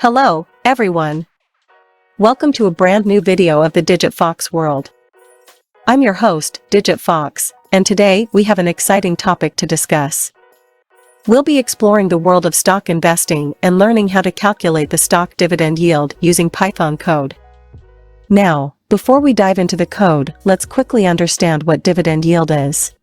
Hello, everyone. Welcome to a brand new video of the Digit Fox world. I'm your host, Digit Fox, and today we have an exciting topic to discuss. We'll be exploring the world of stock investing and learning how to calculate the stock dividend yield using Python code. Now, before we dive into the code, let's quickly understand what dividend yield is.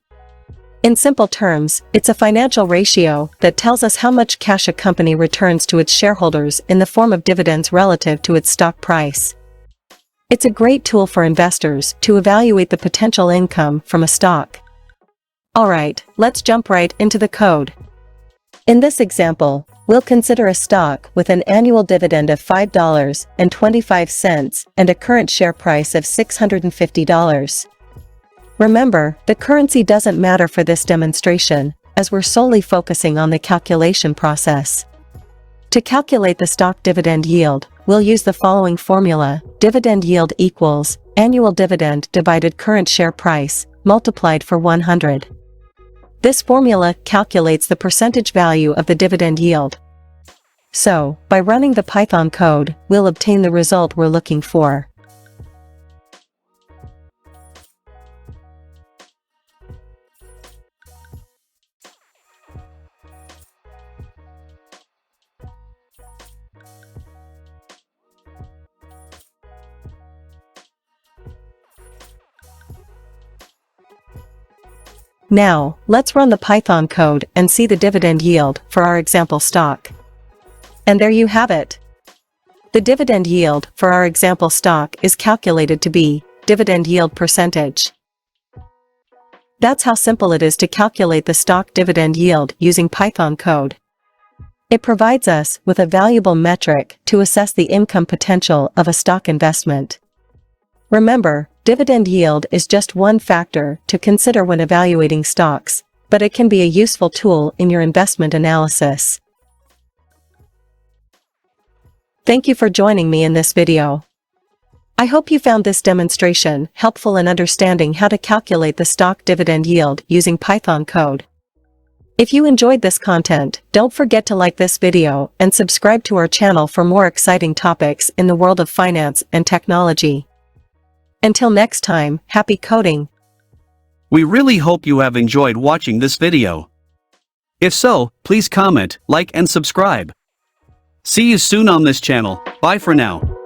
In simple terms, it's a financial ratio that tells us how much cash a company returns to its shareholders in the form of dividends relative to its stock price. It's a great tool for investors to evaluate the potential income from a stock. Alright, let's jump right into the code. In this example, we'll consider a stock with an annual dividend of $5.25 and a current share price of $650. Remember, the currency doesn't matter for this demonstration, as we're solely focusing on the calculation process. To calculate the stock dividend yield, we'll use the following formula: dividend yield equals annual dividend divided current share price, multiplied for 100. This formula calculates the percentage value of the dividend yield. So, by running the Python code, we'll obtain the result we're looking for. Now, let's run the Python code and see the dividend yield for our example stock. And there you have it. The dividend yield for our example stock is calculated to be dividend yield percentage. That's how simple it is to calculate the stock dividend yield using Python code. It provides us with a valuable metric to assess the income potential of a stock investment. Remember, dividend yield is just one factor to consider when evaluating stocks, but it can be a useful tool in your investment analysis. Thank you for joining me in this video. I hope you found this demonstration helpful in understanding how to calculate the stock dividend yield using Python code. If you enjoyed this content, don't forget to like this video and subscribe to our channel for more exciting topics in the world of finance and technology. Until next time, happy coding! We really hope you have enjoyed watching this video. If so, please comment, like and subscribe. See you soon on this channel. Bye for now.